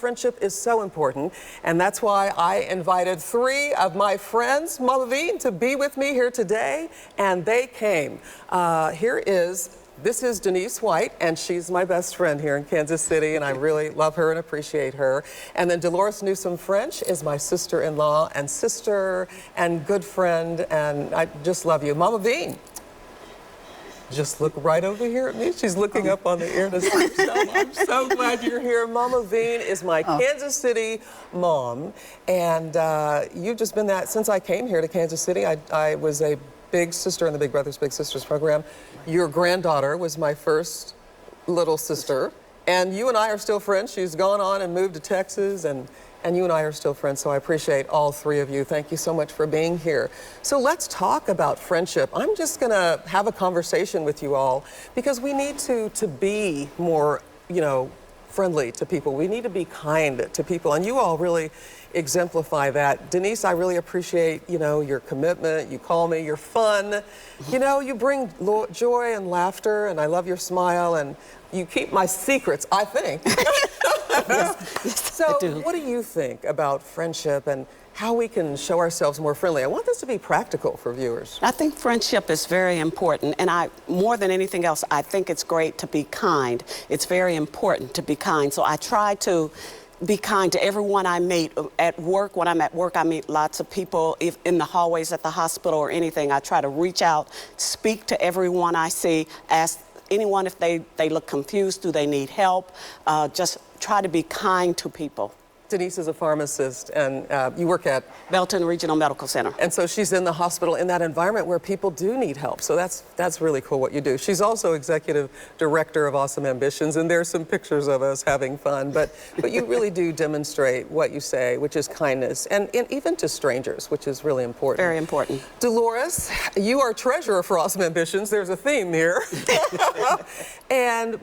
friendship is so important, and that's why I invited 3 of my friends, Mama Veen, to be with me here today, and they came. This is Denise White, and she's my best friend here in Kansas City, and I really love her and appreciate her. And then Dolores Newsome French is my sister-in-law and sister and good friend, and I just love you. Mama Veen, just look right over here at me. She's looking up on the ear to see herself. I'm so glad you're here. Mama Veen is my Kansas City mom, and you've just been that since I came here to Kansas City. I was a big sister in the Big Brothers Big Sisters program. Your granddaughter was my first little sister, and you and I are still friends. She's gone on and moved to Texas, and you and I are still friends, so I appreciate all 3 of you. Thank you so much for being here. So let's talk about friendship. I'm just gonna have a conversation with you all because we need to be more, friendly to people. We need to be kind to people, and you all really exemplify that. Denise, I really appreciate, your commitment. You call me, you're fun. You bring joy and laughter, and I love your smile, and you keep my secrets, I think. So what do you think about friendship and how we can show ourselves more friendly? I want this to be practical for viewers. I think friendship is very important, and more than anything else, I think it's great to be kind. It's very important to be kind, so I try to be kind to everyone I meet at work. When I'm at work, I meet lots of people in the hallways at the hospital or anything. I try to reach out, speak to everyone I see, ask anyone if they look confused, do they need help, just try to be kind to people. Denise is a pharmacist, and you work at Belton Regional Medical Center. And so she's in the hospital in that environment where people do need help. So that's really cool what you do. She's also executive director of Awesome Ambitions, and there's some pictures of us having fun. But you really do demonstrate what you say, which is kindness, and even to strangers, which is really important. Very important. Dolores, you are treasurer for Awesome Ambitions. There's a theme here.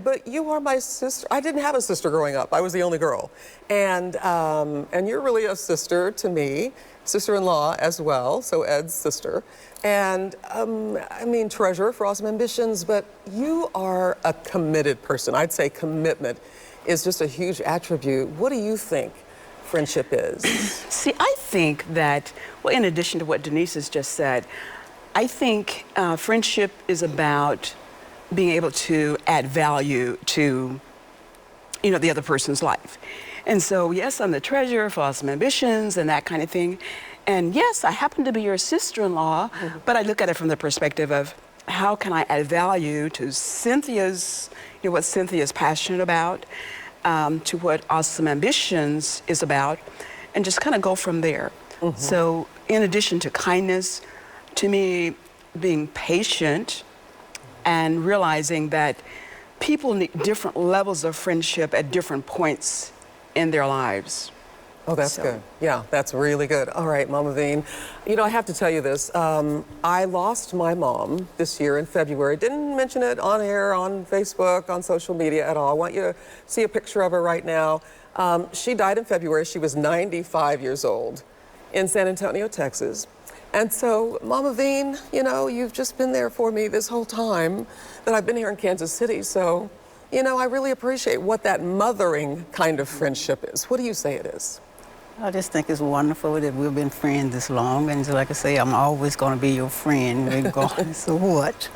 But you are my sister. I didn't have a sister growing up. I was the only girl. And you're really a sister to me, sister-in-law as well, so Ed's sister. And treasurer for Awesome Ambitions, but you are a committed person. I'd say commitment is just a huge attribute. What do you think friendship is? See, I think that, well, in addition to what Denise has just said, I think friendship is about being able to add value to, the other person's life. And so, yes, I'm the treasurer for Awesome Ambitions and that kind of thing. And yes, I happen to be your sister-in-law, but I look at it from the perspective of how can I add value to Cynthia's, what Cynthia's passionate about, to what Awesome Ambitions is about, and just kind of go from there. So in addition to kindness, to me, being patient and realizing that people need different levels of friendship at different points in their lives. Oh, that's good. Yeah, that's really good. All right, Mama Veen. I have to tell you this. I lost my mom this year in February. Didn't mention it on air, on Facebook, on social media at all. I want you to see a picture of her right now. She died in February. She was 95 years old in San Antonio, Texas. And so, Mama Veen, you've just been there for me this whole time that I've been here in Kansas City. So, I really appreciate what that mothering kind of friendship is. What do you say it is? I just think it's wonderful that we've been friends this long. And like I say, I'm always going to be your friend, regardless of what.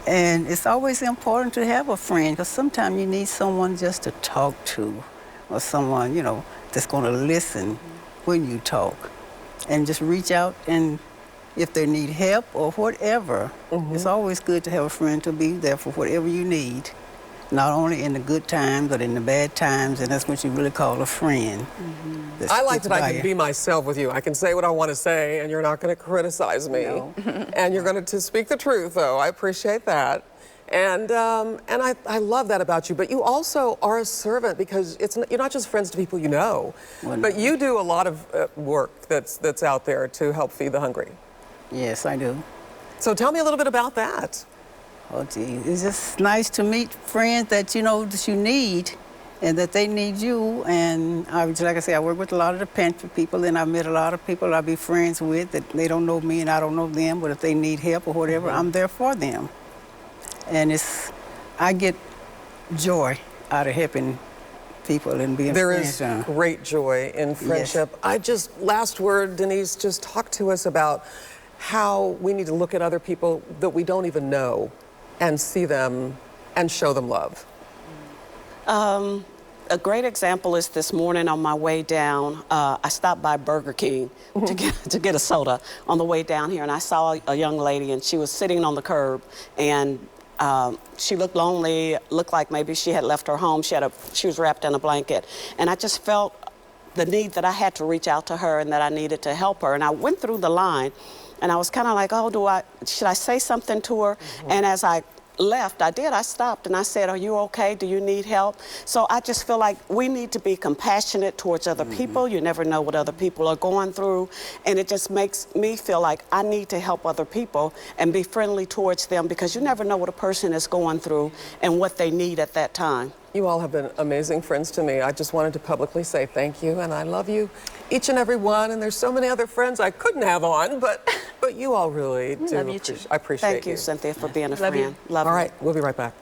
And it's always important to have a friend, because sometimes you need someone just to talk to, or someone, that's going to listen when you talk. And just reach out, and if they need help or whatever, it's always good to have a friend to be there for whatever you need. Not only in the good times, but in the bad times, and that's what you really call a friend. I like that I can be myself with you. I can say what I want to say, and you're not going to criticize me. No. And you're going to speak the truth, though. I appreciate that. And I love that about you. But you also are a servant, because you're not just friends to people you know, but you do a lot of work that's out there to help feed the hungry. Yes, I do. So tell me a little bit about that. Oh, gee, it's just nice to meet friends that that you need, and that they need you. And like I say, I work with a lot of the pantry people, and I met a lot of people I be friends with that they don't know me and I don't know them, but if they need help or whatever, I'm there for them. And I get joy out of helping people and being There friends. is great joy in friendship. Last word, Denise, just talk to us about how we need to look at other people that we don't even know and see them and show them love. A great example is this morning on my way down, I stopped by Burger King to get a soda on the way down here, and I saw a young lady, and she was sitting on the curb, and she looked lonely, looked like maybe she had left her home. She was wrapped in a blanket, and I just felt the need that I had to reach out to her and that I needed to help her. And I went through the line, and I was kind of like, oh, should I say something to her? And as I left, I stopped and I said, are you okay? Do you need help? So I just feel like we need to be compassionate towards other people. You never know what other people are going through. And it just makes me feel like I need to help other people and be friendly towards them, because you never know what a person is going through and what they need at that time. You all have been amazing friends to me. I just wanted to publicly say thank you, and I love you, each and every one. And there's so many other friends I couldn't have on, but you all really do. Love you too. I appreciate Thank you, Cynthia, for being a friend. You. Love All you. right, we'll be right back.